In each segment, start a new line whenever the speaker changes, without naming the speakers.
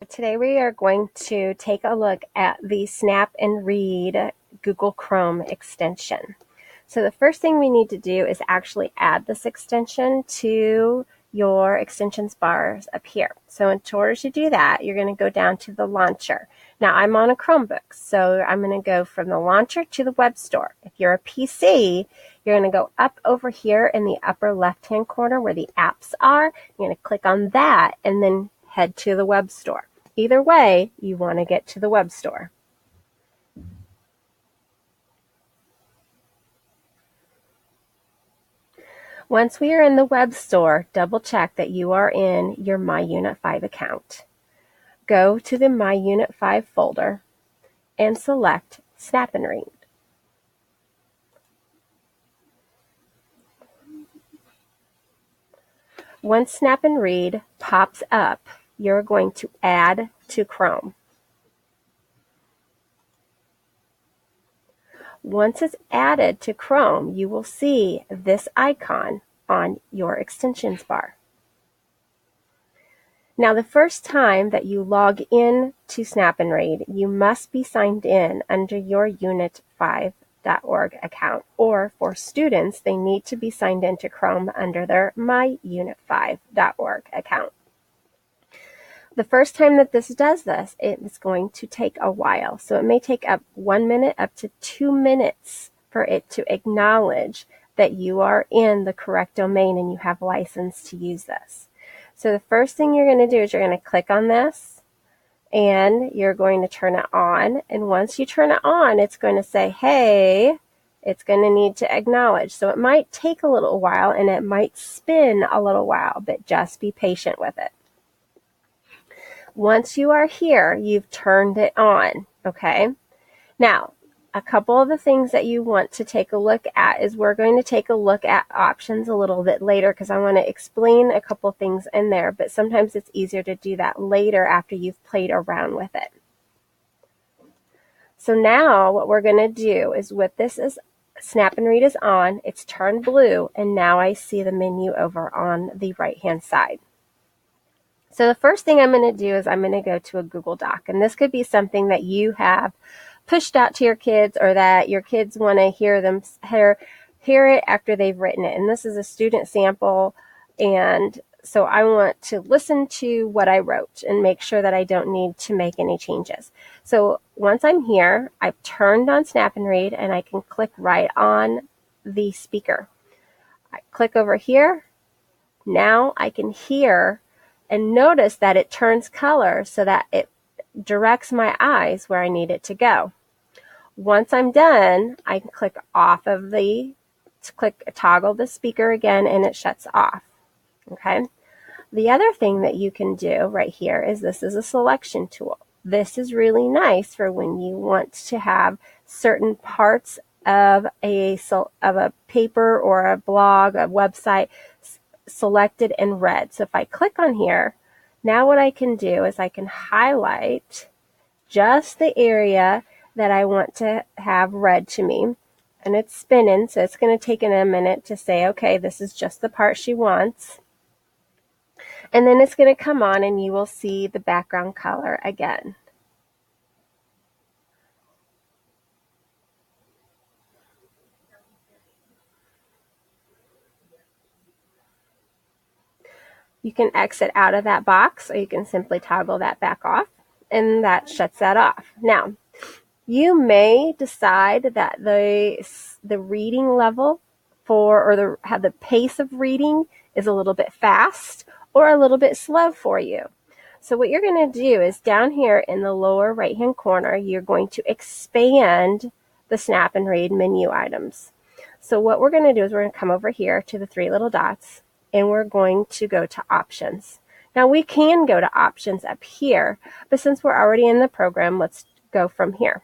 Today we are going to take a look at the Snap and Read Google Chrome extension. So the first thing we need to do is actually add this extension to your extensions bars up here. So in order to do that, you're going to go down to the launcher. Now I'm on a Chromebook, so I'm going to go from the launcher to the web store. If you're a PC, you're going to go up over here in the upper left-hand corner where the apps are. You're going to click on that and then head to the web store. Either way, you want to get to the web store. Once we are in the web store, double check that you are in your My Unit 5 account. Go to the My Unit 5 folder and select Snap and Read. Once Snap and Read pops up, you're going to add to Chrome. Once it's added to Chrome, you will see this icon on your extensions bar. Now, the first time that you log in to Snap and Read, you must be signed in under your unit5.org account, or for students, they need to be signed into Chrome under their My Unit5.org account. The first time that this does this, it is going to take a while. So it may take up 1 minute up to 2 minutes for it to acknowledge that you are in the correct domain and you have license to use this. So the first thing you're going to do is you're going to click on this and you're going to turn it on. And once you turn it on, it's going to say, hey, it's going to need to acknowledge. So it might take a little while and it might spin a little while, but just be patient with it. Once you are here, you've turned it on, okay? Now, a couple of the things that you want to take a look at is we're going to take a look at options a little bit later because I want to explain a couple things in there, but sometimes it's easier to do that later after you've played around with it. So now what we're going to do is with this is Snap and Read is on, it's turned blue, and now I see the menu over on the right-hand side. So the first thing I'm going to do is I'm going to go to a Google Doc, and this could be something that you have pushed out to your kids or that your kids want to hear it after they've written it. And this is a student sample, and so I want to listen to what I wrote and make sure that I don't need to make any changes. So once I'm here, I've turned on Snap and Read, and I can click right on the speaker. I click over here. Now I can hear and notice that it turns color so that it directs my eyes where I need it to go. Once I'm done, I can click off of toggle the speaker again, and it shuts off. Okay. The other thing that you can do right here is this is a selection tool. This is really nice for when you want to have certain parts of a paper or a blog, a website selected and read. So if I click on here, now what I can do is I can highlight just the area that I want to have read to me. And it's spinning, so it's going to take a minute to say, okay, this is just the part she wants. And then it's going to come on and you will see the background color again. You can exit out of that box, or you can simply toggle that back off, and that shuts that off. Now, you may decide that the reading level have the pace of reading is a little bit fast or a little bit slow for you. So what you're going to do is down here in the lower right-hand corner, you're going to expand the Snap and Read menu items. So what we're going to do is we're going to come over here to the three little dots, and we're going to go to options. Now we can go to options up here, but since we're already in the program, let's go from here.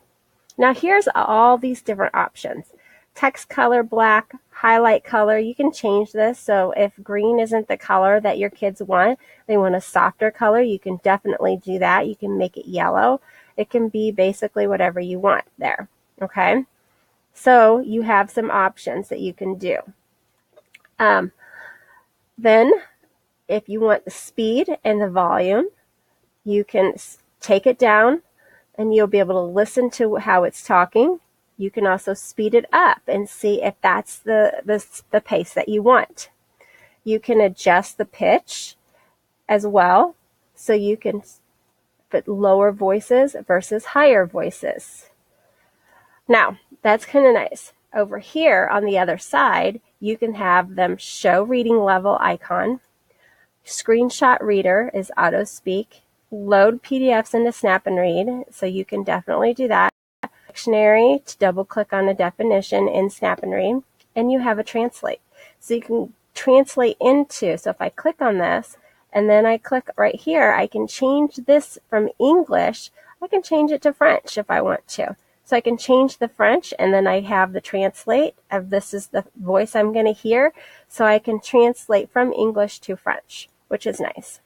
Now here's all these different options. Text color, black, highlight color. You can change this. So if green isn't the color that your kids want, they want a softer color, you can definitely do that. You can make it yellow. It can be basically whatever you want there. Okay. So you have some options that you can do. Then if you want the speed and the volume, You can take it down and you'll be able to listen to how it's talking. You can also speed it up and see if that's the pace that you want. You can adjust the pitch as well, so you can put lower voices versus higher voices. Now, that's kind of nice. Over here on the other side, you can have them show reading level icon. Screenshot reader is auto speak. Load PDFs into SnapandRead, so you can definitely do that. Dictionary to double click on a definition in SnapandRead, and you have a translate. So you can translate into, so if I click on this and then I click right here, I can change this from English. I can change it to French if I want to. So I can change the French, and then I have the translate of this is the voice I'm going to hear. So I can translate from English to French, which is nice.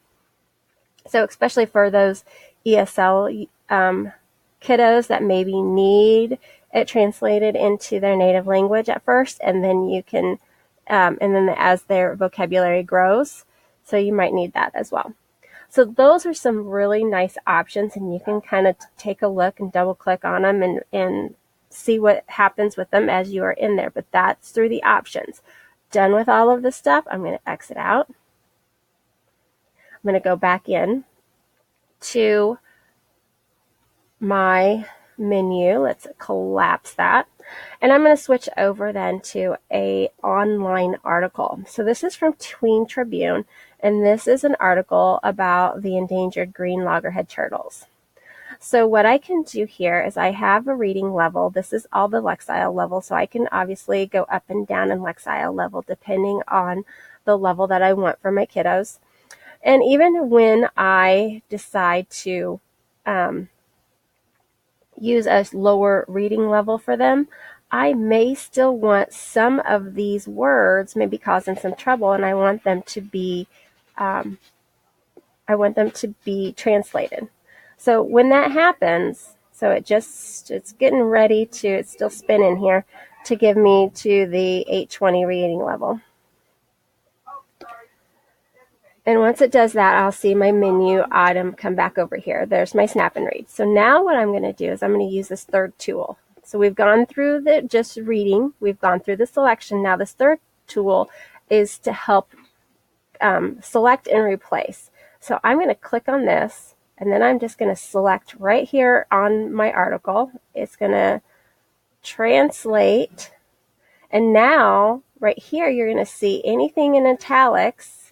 So especially for those ESL kiddos that maybe need it translated into their native language at first, and then you can, and then as their vocabulary grows, so you might need that as well. So those are some really nice options, and you can kind of take a look and double click on them and see what happens with them as you are in there. But that's through the options. Done with all of this stuff, I'm going to exit out. I'm going to go back in to my menu. Let's collapse that. And I'm going to switch over then to a online article. So this is from Tween Tribune, and this is an article about the endangered green loggerhead turtles. So what I can do here is I have a reading level. This is all the Lexile level, so I can obviously go up and down in Lexile level depending on the level that I want for my kiddos. And even when I decide to use a lower reading level for them, I may still want some of these words maybe causing some trouble, and I want them to be translated. So when that happens, so it's getting ready to, it's still spinning here to give me to the 820 reading level. And once it does that, I'll see my menu item come back over here. There's my SnapandRead. So now what I'm going to do is I'm going to use this third tool. So we've gone through the just reading. We've gone through the selection. Now this third tool is to help select and replace. So I'm going to click on this, and then I'm just going to select right here on my article. It's going to translate. And now right here, you're going to see anything in italics.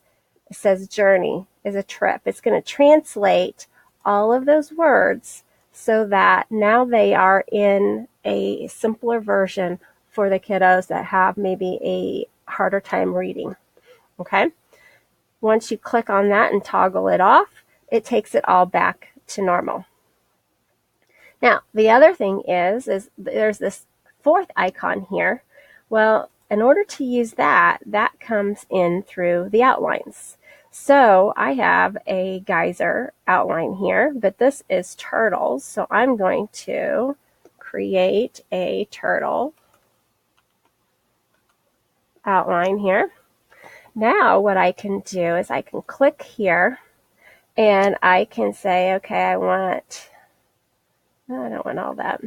It says journey is a trip. It's going to translate all of those words so that now they are in a simpler version for the kiddos that have maybe a harder time reading. Okay? Once you click on that and toggle it off, it takes it all back to normal. Now, the other thing is there's this fourth icon here. Well, in order to use that comes in through the outlines. So I have a geyser outline here, but this is turtles. So I'm going to create a turtle outline here. Now what I can do is I can click here and I can say, okay, I don't want all that.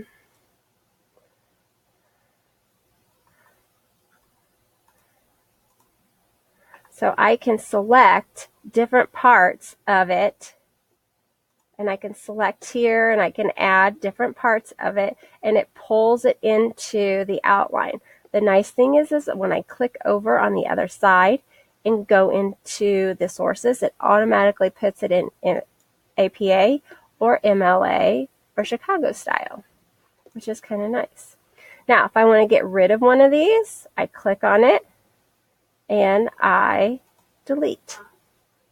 So I can select different parts of it, and I can select here and I can add different parts of it, and it pulls it into the outline. The nice thing is when I click over on the other side and go into the sources, it automatically puts it in APA or MLA or Chicago style, which is kind of nice. Now, if I want to get rid of one of these, I click on it and I delete,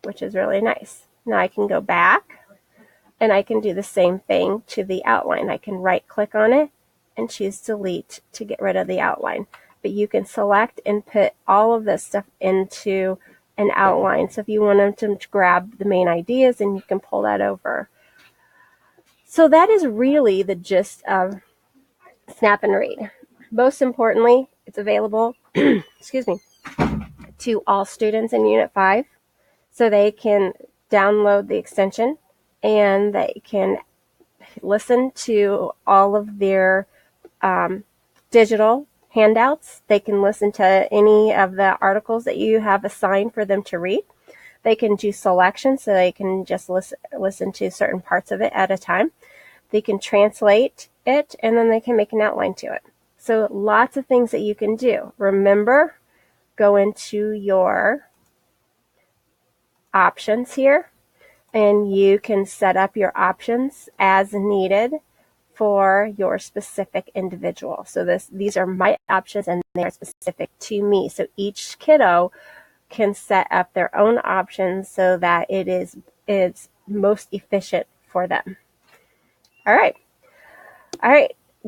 which is really nice. Now I can go back and I can do the same thing to the outline. I can right click on it and choose delete to get rid of the outline. But you can select and put all of this stuff into an outline. So if you want them to grab the main ideas, then you can pull that over. So that is really the gist of SnapandRead. Most importantly, it's available excuse me, to all students in Unit 5, so they can download the extension and they can listen to all of their digital handouts. They can listen to any of the articles that you have assigned for them to read. They can do selection, so they can just listen to certain parts of it at a time. They can translate it, and then they can make an outline to it. So lots of things that you can do. Remember, go into your options here, and you can set up your options as needed for your specific individual. So these are my options, and they are specific to me. So each kiddo can set up their own options so that it's most efficient for them. All right.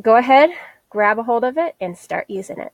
Go ahead, grab a hold of it, and start using it.